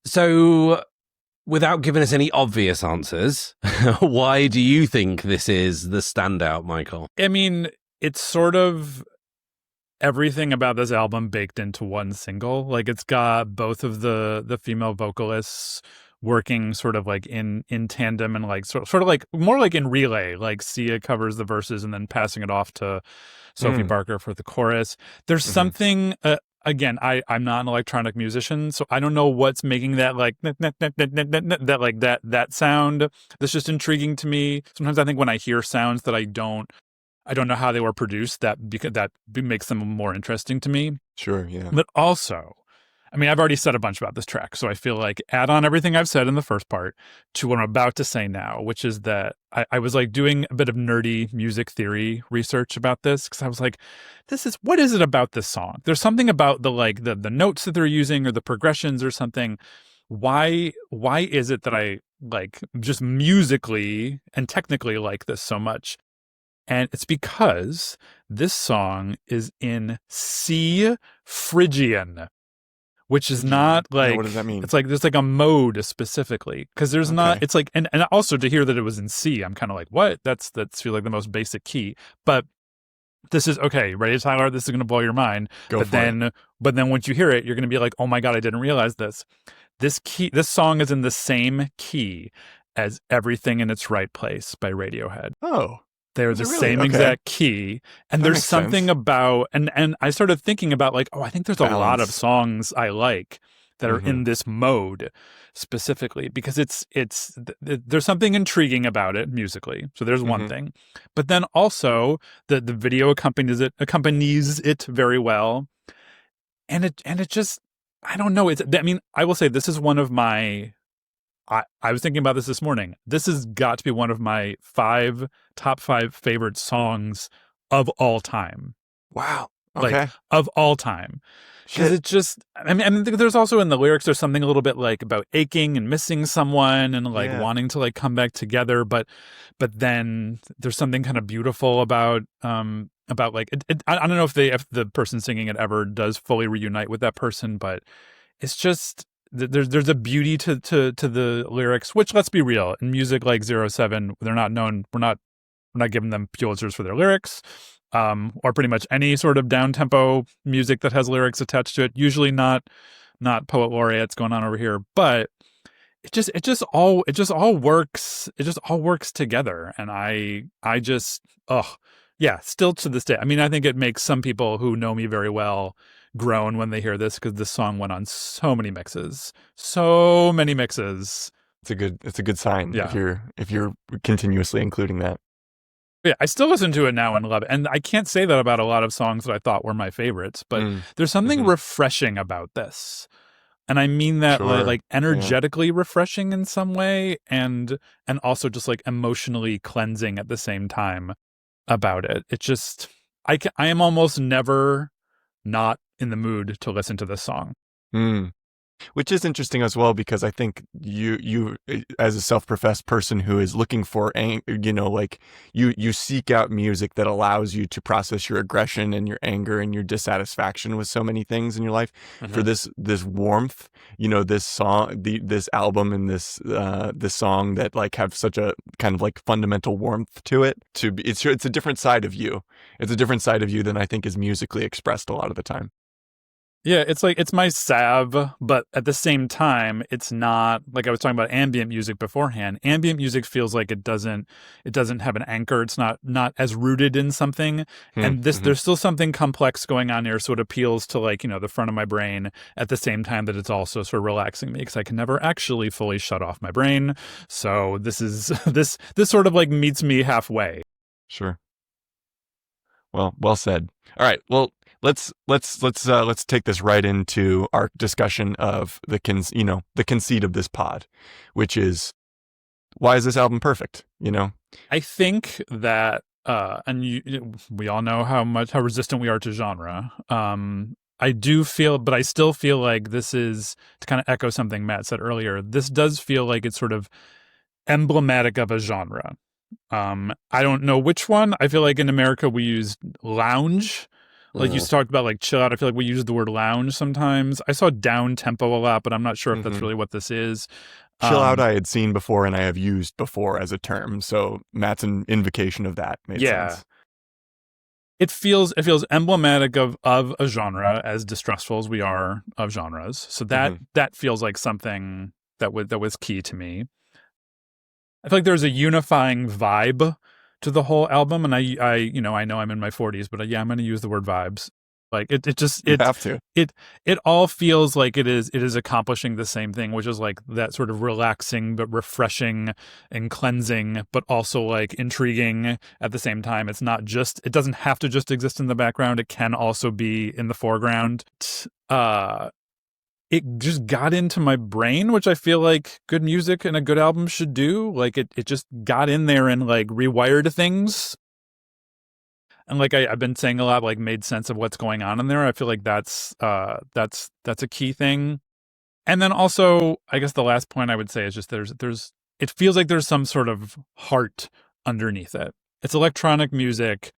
So, without giving us any obvious answers, why do you think this is the standout, Michael? I mean, it's sort of everything about this album baked into one single. Like, it's got both of the female vocalists working sort of like in tandem and like sort of like more like in relay. Like Sia covers the verses and then passing it off to Sophie Barker for the chorus. There's something. Again, I'm not an electronic musician, so I don't know what's making that like that sound that's just intriguing to me. Sometimes I think when I hear sounds that I don't know how they were produced, that makes them more interesting to me. Sure, yeah. But also, I mean, I've already said a bunch about this track, so I feel like add on everything I've said in the first part to what I'm about to say now, which is that I was like doing a bit of nerdy music theory research about this because I was like, what is it about this song? There's something about the notes that they're using or the progressions or something. Why is it that I like just musically and technically like this so much? And it's because this song is in C Phrygian, which is not like, what does that mean? It's like, there's like a mode specifically, because there's not, it's like, and also to hear that it was in C, I'm kind of like, what? That's feel like the most basic key. But this is, okay, ready, Tyler? This is going to blow your mind. But then once you hear it, you're going to be like, oh my God, I didn't realize this. This song is in the same key as Everything in Its Right Place by Radiohead. Oh. They're the same exact key. And there's something about, and I started thinking about like, I think there's a lot of songs I like that are in this mode specifically because there's something intriguing about it musically. So there's one thing. But then also the video accompanies it very well. And it just, I don't know. I will say this is one of my, I was thinking about this morning. This has got to be one of my top five favorite songs of all time. Wow. Okay. Like, of all time. Because it just, I mean, there's also in the lyrics, there's something a little bit like about aching and missing someone and like wanting to like come back together. But then there's something kind of beautiful about like, I don't know if the person singing it ever does fully reunite with that person, but it's just, there's a beauty to the lyrics, which, let's be real, in music like 7, they're not known. We're not giving them Pulitzers for their lyrics, or pretty much any sort of down tempo music that has lyrics attached to it. Usually not poet laureates going on over here, but it just all works. It just all works together, and I just still to this day. I mean, I think it makes some people who know me very well groan when they hear this because this song went on so many mixes. It's a good sign if you're continuously including that. Yeah, I still listen to it now and love it. And I can't say that about a lot of songs that I thought were my favorites, but there's something refreshing about this. And I mean that like energetically refreshing in some way and also just like emotionally cleansing at the same time about it. It just, I am almost never not in the mood to listen to this song. Which is interesting as well, because I think you as a self-professed person who is looking for, you seek out music that allows you to process your aggression and your anger and your dissatisfaction with so many things in your life. For this warmth, this song, this album and this song that like have such a kind of like fundamental warmth to it. It's a different side of you. It's a different side of you than I think is musically expressed a lot of the time. Yeah, it's like, it's my salve, but at the same time, it's not, like I was talking about ambient music beforehand. Ambient music feels like it doesn't have an anchor. It's not as rooted in something. And there's still something complex going on here, so it appeals to like, the front of my brain at the same time that it's also sort of relaxing me because I can never actually fully shut off my brain. So this sort of like meets me halfway. Sure. Well said. All right. Well, let's take this right into our discussion of the conceit of this pod, which is, why is this album perfect? I think that, we all know how resistant we are to genre. I still feel like this is, to kind of echo something Matt said earlier, this does feel like it's sort of emblematic of a genre. I don't know which one. I feel like in America we use lounge Like you talked about like chill out. I feel like we use the word lounge sometimes. I saw down tempo a lot, but I'm not sure if that's really what this is. Chill out I had seen before and I have used before as a term. So Matt's an invocation of that made sense. It feels emblematic of a genre, as distrustful as we are of genres. So that feels like something that was key to me. I feel like there's a unifying vibe to the whole album, and I know I'm in my 40s, but I'm going to use the word vibes. Like it have to. It all feels like it is accomplishing the same thing, which is like that sort of relaxing but refreshing and cleansing, but also like intriguing at the same time. It doesn't have to just exist in the background. It can also be in the foreground. It just got into my brain, which I feel like good music and a good album should do. Like it just got in there and like rewired things. And like I've been saying a lot, like made sense of what's going on in there. I feel like that's a key thing. And then also, I guess the last point I would say is just it feels like there's some sort of heart underneath it. It's electronic music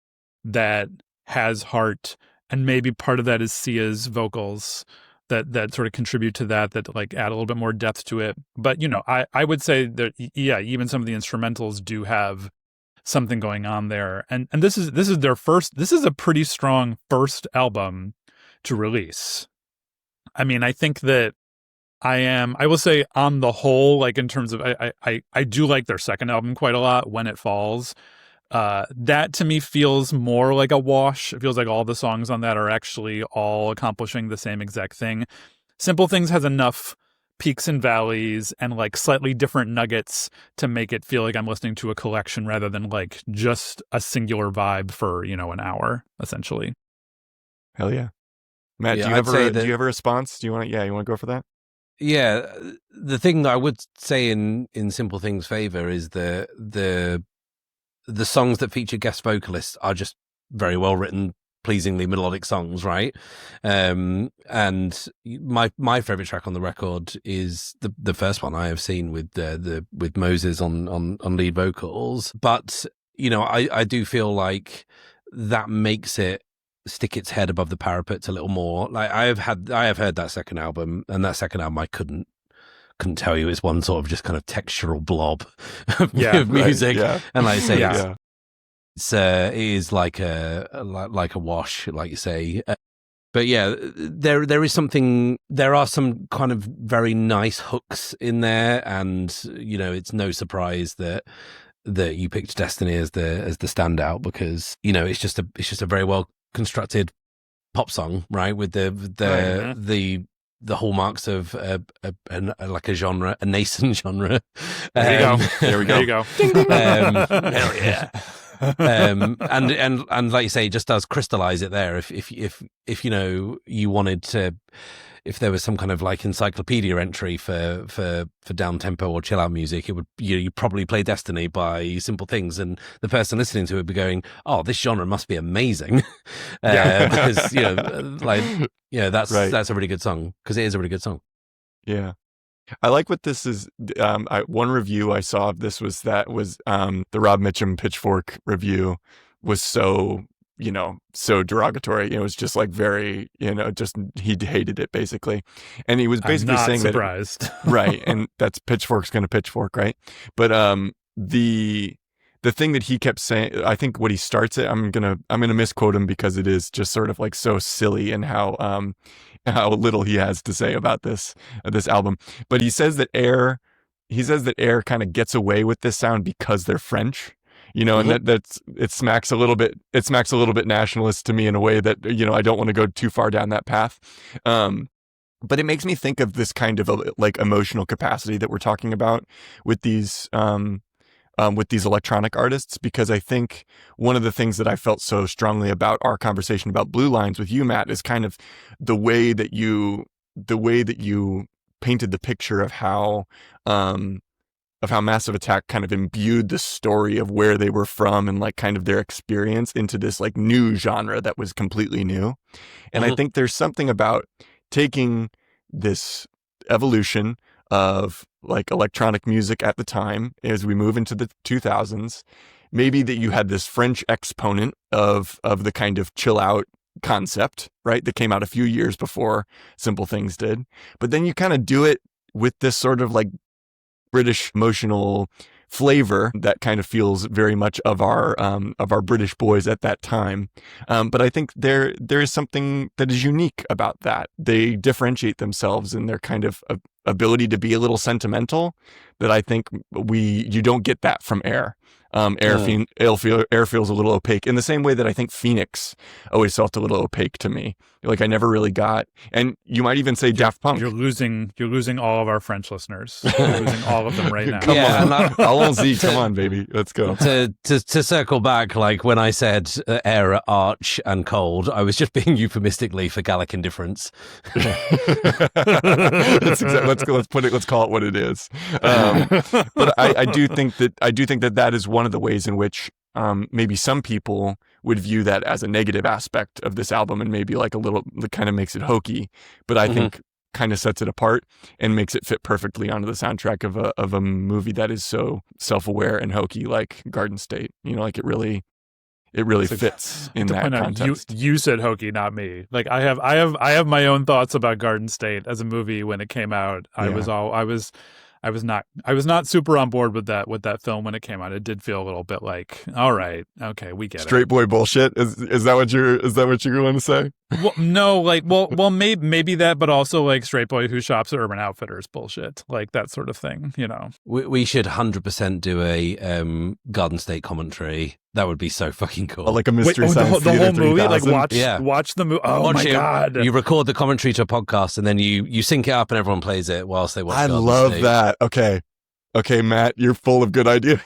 that has heart, and maybe part of that is Sia's vocals that sort of contribute to that like add a little bit more depth to it. But I would say that even some of the instrumentals do have something going on there, and this is a pretty strong first album to release. I mean, I think that I will say on the whole, like in terms of I do like their second album quite a lot, When It Falls. That to me feels more like a wash. It feels like all the songs on that are actually all accomplishing the same exact thing. Simple Things has enough peaks and valleys and like slightly different nuggets to make it feel like I'm listening to a collection rather than like just a singular vibe for, an hour, essentially. Hell yeah. Matt, Yeah, do you have a response? Do you want to go for that? Yeah. The thing that I would say in Simple Things' favor is the songs that feature guest vocalists are just very well written, pleasingly melodic songs, right? And my favorite track on the record is the first one I have seen with with Moses on lead vocals. But I do feel like that makes it stick its head above the parapet a little more. Like I have heard that second album, and that second album I couldn't tell you, it's one sort of just kind of textural blob of music, and like I say, it is like a wash, like you say. But yeah, there is something. There are some kind of very nice hooks in there, and it's no surprise that you picked Destiny as the standout, because it's just a very well constructed pop song, right? With the hallmarks of like a genre, a nascent genre. There you go. There we go. There you go. Ding, ding, ding. Hell yeah. And like you say, it just does crystallize it there. If you wanted to, if there was some kind of like encyclopedia entry for down tempo or chill out music, it would you probably play Destiny by Simple Things, and the person listening to it would be going, "Oh, this genre must be amazing," because that's a really good song, because it is a really good song. Yeah. I like what this is. One review I saw of this was the Rob Mitchum Pitchfork review was so derogatory. It was just like very, just he hated it basically. And he was basically saying surprised. that, right. And that's Pitchfork's going to pitchfork, right? But the thing that he kept saying, I think what he starts it, I'm going to misquote him because it is just sort of like so silly and how little he has to say about this album. But he says that Air kind of gets away with this sound because they're French, and it smacks a little bit nationalist to me in a way that, I don't want to go too far down that path. But it makes me think of this kind of like emotional capacity that we're talking about with these electronic artists, because I think one of the things that I felt so strongly about our conversation about Blue Lines with you, Matt, is kind of the way that you painted the picture of how Massive Attack kind of imbued the story of where they were from and like kind of their experience into this like new genre that was completely new. And I think there's something about taking this evolution of like electronic music at the time as we move into the 2000s, maybe that you had this French exponent of the kind of chill out concept, right? That came out a few years before Simple Things did. But then you kind of do it with this sort of like British emotional flavor that kind of feels very much of our British boys at that time. But I think there is something that is unique about that. They differentiate themselves in their kind of ability to be a little sentimental that I think you don't get that from Air. Air feels a little opaque in the same way that I think Phoenix always felt a little opaque to me. Like I never really got, and you might even say Daft Punk. You're losing all of our French listeners. You're losing all of them right now. Come on, allons-y, come on, baby, let's go. To circle back, like when I said Air are arch and cold, I was just being euphemistically for Gallic indifference. Let's call it what it is. But I do think that is one of the ways in which maybe some people would view that as a negative aspect of this album, and maybe like a little that kind of makes it hokey. But I think kind of sets it apart and makes it fit perfectly onto the soundtrack of a movie that is so self-aware and hokey, like Garden State. You know, like it really fits in that context. You said hokey, not me. Like I have my own thoughts about Garden State as a movie when it came out. I was not super on board with that film when it came out. It did feel a little bit like, all right, okay, we get straight boy bullshit. Is that what you're going to say? Well, no, like, well, maybe that, but also like straight boy who shops at Urban Outfitters bullshit, like that sort of thing. You know, we should 100% do a Garden State commentary. That would be so fucking cool. Like a mystery science the whole 3000? movie, like watch the movie. Oh watch my god! You record the commentary to a podcast, and then you sync it up, and everyone plays it whilst they watch. I Garden love State. that. Okay, Matt, you're full of good ideas.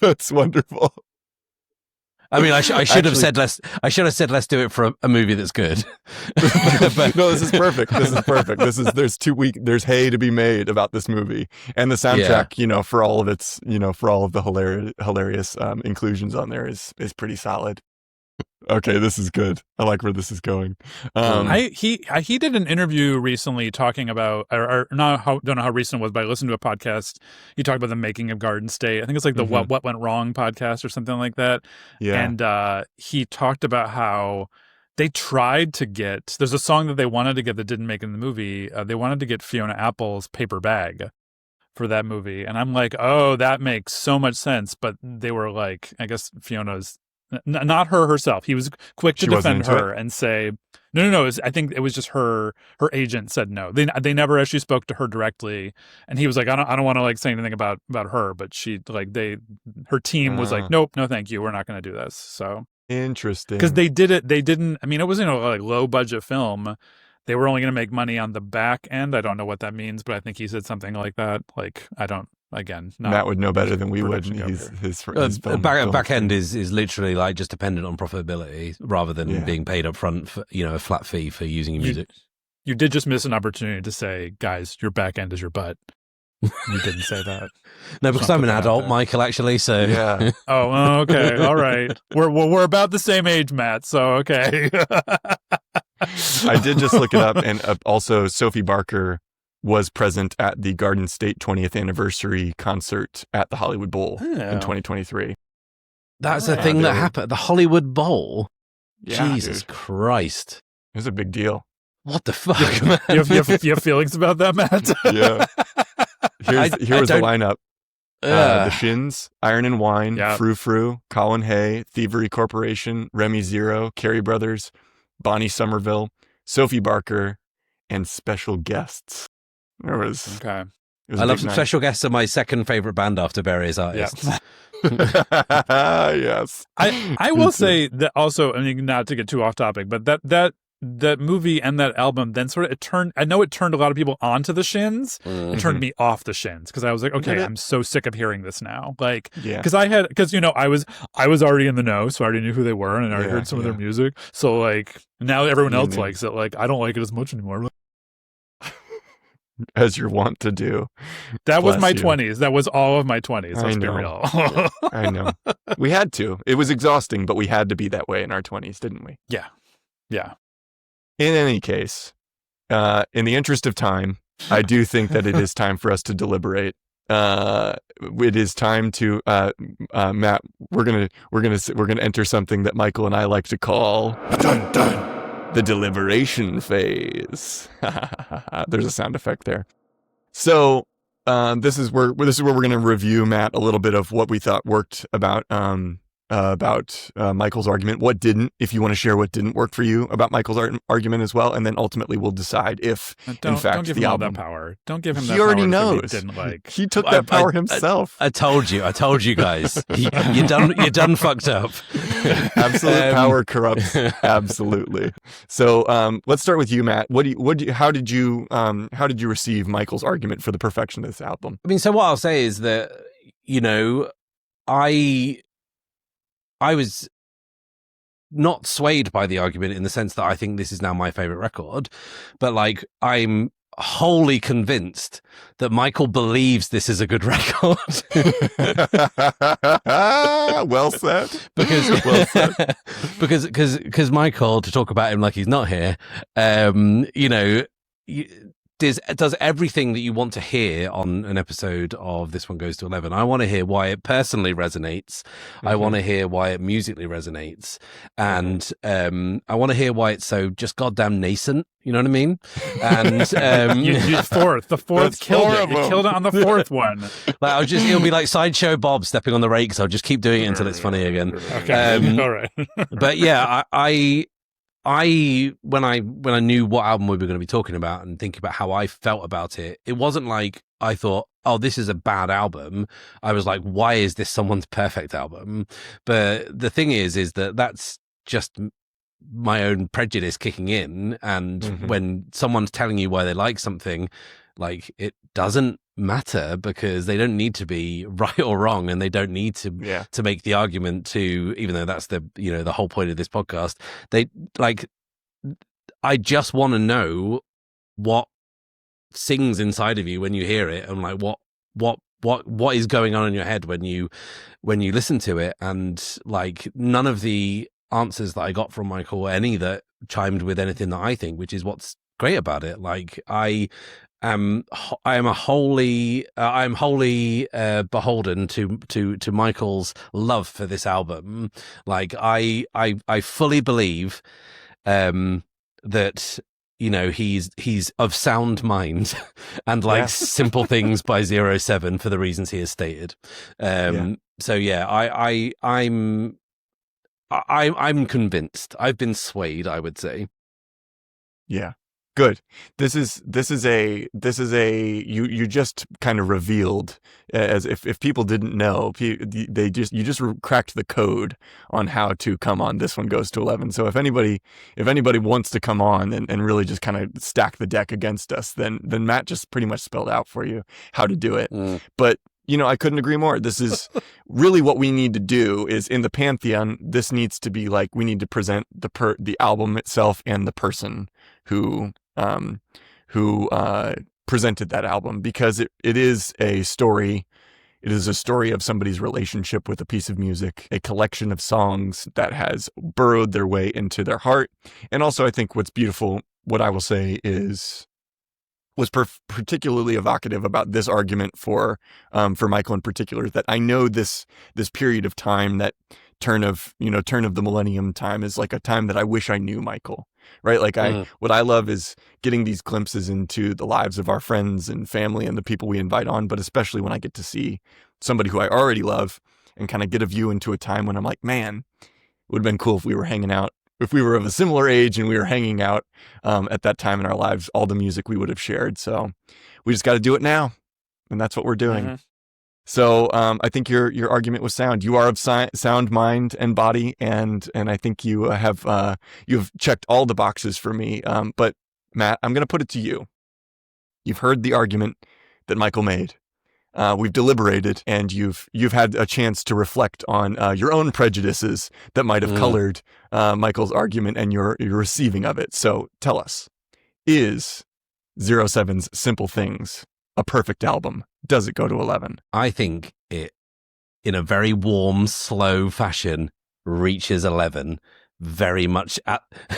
That's wonderful. I mean, I should have said let's do it for a movie that's good. But, no, this is perfect. There's hay to be made about this movie, and the soundtrack, you know, for all of the hilarious inclusions on there is pretty solid. Okay, this is good. I like where this is going. He did an interview recently talking about, don't know how recent it was, but I listened to a podcast. He talked about the making of Garden State. I think it's like the What Went Wrong podcast or something like that. Yeah. And he talked about how they tried to get, there's a song that they wanted to get that didn't make it in the movie. They wanted to get Fiona Apple's Paper Bag for that movie. And I'm like, oh, that makes so much sense. But they were like, I guess Fiona's, not her herself. He was quick to defend her and say, no. I think it was just her agent said no. They never actually spoke to her directly, and he was like, I don't want to like say anything about her, but she her team was like, nope, no, thank you, we're not going to do this. So interesting, because they didn't. I mean, it was a like low budget film. They were only going to make money on the back end. I don't know what that means, but I think he said something like that. Like I don't. Again, Matt would know better than we would. His back end is literally like just dependent on profitability rather than being paid up front for, you know, a flat fee for using your music. You did just miss an opportunity to say, guys, your back end is your butt. You didn't say that. No, because I'm an adult, Michael, actually. So yeah. Oh, okay, all right. We're about the same age, Matt. So okay. I did just look it up, and also Sophie Barker was present at the Garden State 20th anniversary concert at the Hollywood Bowl in 2023. That's a thing that happened at the Hollywood Bowl? Yeah, Jesus Christ. It was a big deal. What the fuck, man? You have feelings about that, Matt? Yeah. Here was the lineup. The Shins, Iron and Wine, Frou Frou, Colin Hay, Thievery Corporation, Remy Zero, Carey Brothers, Bonnie Somerville, Sophie Barker, and special guests. It was okay. I love special guests are my second favorite band after various artists. Yeah. Yes. I will say that also, I mean, not to get too off topic, but that movie and that album then sort of turned a lot of people onto the Shins and turned me off the Shins, because I was like, okay, I'm so sick of hearing this now. Like, because you know, I was already in the know, so I already knew who they were and I already heard some of their music. So like now everyone else likes it. Like I don't like it as much anymore. As you're wont to do. That was my 20s. That was all of my 20s. Let's be real. I know. We had to. It was exhausting, but we had to be that way in our 20s, didn't we? Yeah. Yeah. In any case, in the interest of time, I do think that it is time for us to deliberate. It is time to Matt. We're gonna enter something that Michael and I like to call dun dun the deliberation phase. There's a sound effect there. So this is where we're going to review, Matt, a little bit of what we thought worked about Michael's argument, what didn't, if you want to share what didn't work for you about Michael's argument as well, and then ultimately we'll decide if, in fact, don't give the him album... all that power. Don't give him that power. He already knows. He didn't like. He took that power himself. I told you guys. You're done fucked up. Absolute power corrupts. Absolutely. So let's start with you, Matt. How did you receive Michael's argument for the perfection of this album? I mean, so what I'll say is that, I was not swayed by the argument in the sense that I think this is now my favorite record, but like I'm wholly convinced that Michael believes this is a good record. Well said. Because Michael, to talk about him like he's not here, does everything that you want to hear on an episode of This One Goes to 11. I want to hear why it personally resonates. Mm-hmm. I want to hear why it musically resonates. And I want to hear why it's so just goddamn nascent. You know what I mean? And the fourth killed it. You killed it on the fourth one. Like it'll be like Sideshow Bob stepping on the rakes. I'll just keep doing it until it's funny again. Okay. All right. But yeah, when I knew what album we were going to be talking about and thinking about how I felt about it, it wasn't like I thought, oh, this is a bad album. I was like, why is this someone's perfect album? But the thing is that that's just my own prejudice kicking in. And when someone's telling you why they like something, like it doesn't matter because they don't need to be right or wrong, and they don't need to make the argument to, even though that's the whole point of this podcast. I just want to know what sings inside of you when you hear it, and like what is going on in your head when you listen to it. And like none of the answers that I got from Michael were any that chimed with anything that I think, which is what's great about it. Like I'm wholly beholden to Michael's love for this album. Like I fully believe that he's of sound mind and likes Simple Things by 07 for the reasons he has stated. So yeah, I'm convinced. I've been swayed, I would say. Yeah. Good. This is a you just kind of revealed, as if people didn't know, you just cracked the code on how to come on This One Goes to 11. So if anybody wants to come on and really just kind of stack the deck against us, then Matt just pretty much spelled out for you how to do it. But I couldn't agree more. This is really what we need to do. Is in the pantheon, this needs to be like, we need to present the album itself and the person who presented that album, because it is a story. It is a story of somebody's relationship with a piece of music, a collection of songs that has burrowed their way into their heart. And also, I think what's beautiful, what I will say was particularly evocative about this argument for Michael in particular, that I know this period of time, that turn of the millennium time, is like a time that I wish I knew Michael, right? Like what I love is getting these glimpses into the lives of our friends and family and the people we invite on, but especially when I get to see somebody who I already love and kind of get a view into a time when I'm like, man, it would have been cool if we were hanging out. If we were of a similar age and we were hanging out at that time in our lives, all the music we would have shared. So we just got to do it now. And that's what we're doing. So I think your argument was sound. You are of sound mind and body. And I think you you've checked all the boxes for me. But Matt, I'm going to put it to you. You've heard the argument that Michael made. We've deliberated, and you've had a chance to reflect on your own prejudices that might have colored Michael's argument and your receiving of it. So tell us, is 07's Simple Things a perfect album? Does it go to 11? I think it, in a very warm, slow fashion, reaches 11. Very much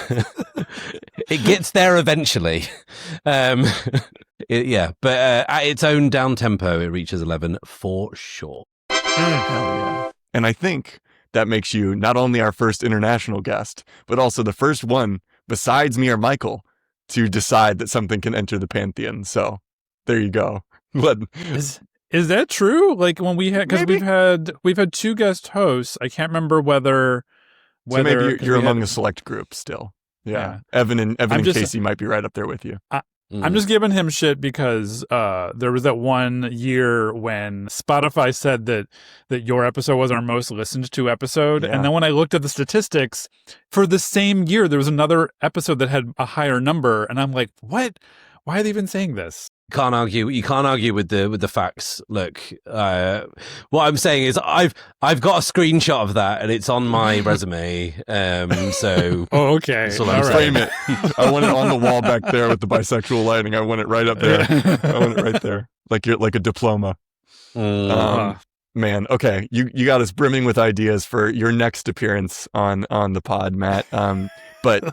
it gets there eventually. But at its own down tempo, it reaches 11 for sure. Hell yeah. And I think that makes you not only our first international guest, but also the first one besides me or Michael to decide that something can enter the pantheon. So there you go. Is that true? Like when we had, because Maybe. we've had 2 guest hosts. I can't remember whether So maybe you're among a select group still. Yeah. Evan and Casey might be right up there with you. I'm just giving him shit because there was that one year when Spotify said that your episode was our most listened to episode. Yeah. And then when I looked at the statistics for the same year, there was another episode that had a higher number. And I'm like, what? Why are they even saying this? You can't argue with the facts. Look, what I'm saying is I've got a screenshot of that and it's on my resume. So okay. So let's frame it. I want it on the wall back there with the bisexual lighting. I want it right up there. I want it right there. Like a diploma. Man, okay. You got us brimming with ideas for your next appearance on the pod, Matt. But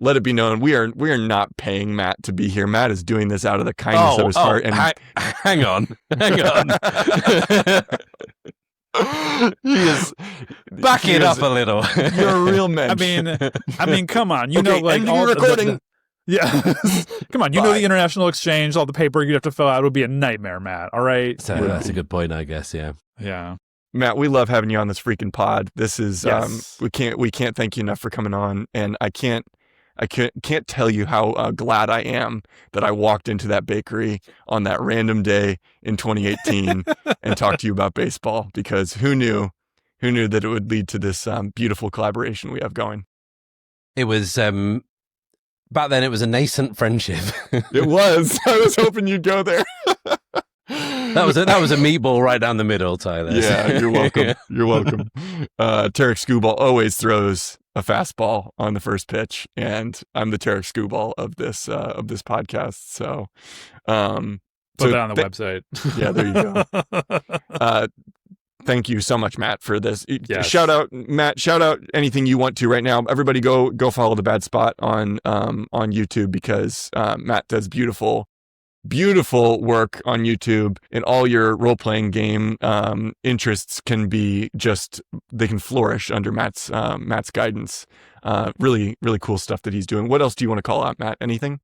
let it be known, we are not paying Matt to be here. Matt is doing this out of the kindness of his heart. And hang on. He is back it up a little. You're a real mensch. I mean, come on. You know, like ending recording. Yeah. Come on. You know the international exchange, all the paperwork you have to fill out would be a nightmare, Matt. All right. So that's a good point, I guess. Yeah. Yeah. Matt, we love having you on this freaking pod. This is yes. we can't thank you enough for coming on, and I can't tell you how glad I am that I walked into that bakery on that random day in 2018 and talked to you about baseball, because who knew that it would lead to this beautiful collaboration we have going. It was back then. It was a nascent friendship. It was. I was hoping you'd go there. That was a meatball right down the middle, Tyler. Yeah, you're welcome. You're welcome. Tarek Skubal always throws a fastball on the first pitch, and I'm the Tarek Skubal of this podcast. So, put that on the website. Yeah, there you go. Thank you so much, Matt, for this. Yes. Shout out, Matt. Shout out anything you want to right now. Everybody, go follow The Bad Spot on YouTube, because Matt does beautiful work on YouTube, and all your role-playing game interests can flourish under Matt's guidance. Really, really cool stuff that he's doing. What else do you want to call out, Matt? Anything?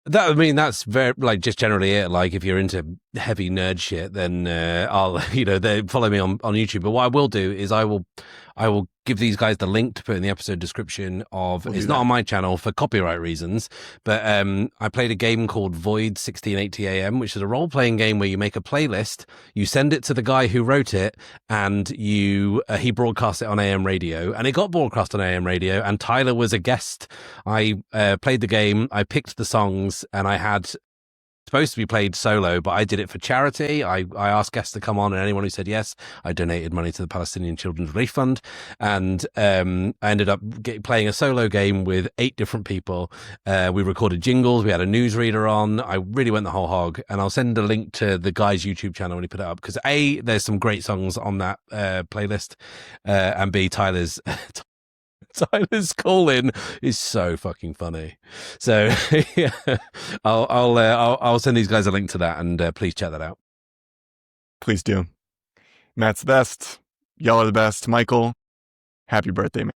That's very, like, just generally it. Like, if you're into heavy nerd shit, then I'll, they follow me on YouTube. But what I will do is I will give these guys the link to put in the episode description of, it's not on my channel for copyright reasons, but I played a game called Void 1680 AM, which is a role-playing game where you make a playlist, you send it to the guy who wrote it, and he broadcasts it on AM radio, and it got broadcast on AM radio, and Tyler was a guest. I played the game, I picked the songs, and I had supposed to be played solo, but I did it for charity. I asked guests to come on, and anyone who said yes, I donated money to the Palestinian Children's Relief Fund, and I ended up playing a solo game with 8 different people. We recorded jingles, we had a newsreader on. I really went the whole hog, and I'll send a link to the guy's YouTube channel when he put it up, because A, there's some great songs on that playlist, and B, Tyler's call-in is so fucking funny. So yeah, I'll send these guys a link to that, and please check that out. Please do. Matt's the best. Y'all are the best. Michael, happy birthday, man.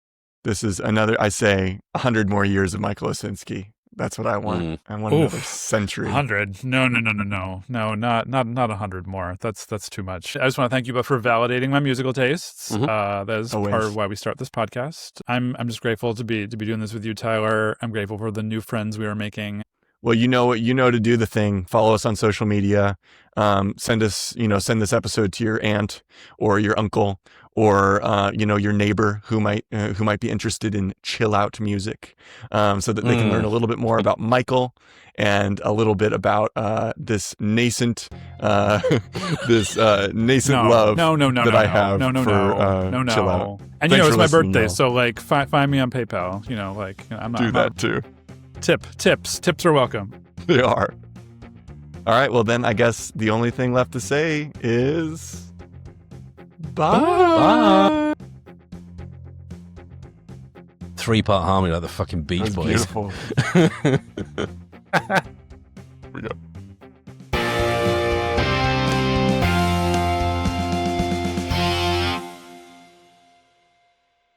This is another, I say, 100 more years of Michael Osinski. That's what I want. I want another century. 100? No, not 100 more. That's too much. I just want to thank you both for validating my musical tastes. That is Always. part of why we start this podcast. I'm just grateful to be doing this with you, Tyler. I'm grateful for the new friends we are making. Well, you know to do the thing. Follow us on social media. Send this episode to your aunt or your uncle, or your neighbor who might be interested in chill out music, so that they can learn a little bit more about Michael and a little bit about this nascent love that I have for chill out. And it's my birthday, so like find me on PayPal. I'm not do that too. Tips are welcome. They are. All right, well then I guess the only thing left to say is bye. 3-part harmony like the fucking Beach Boys. Beautiful. We go.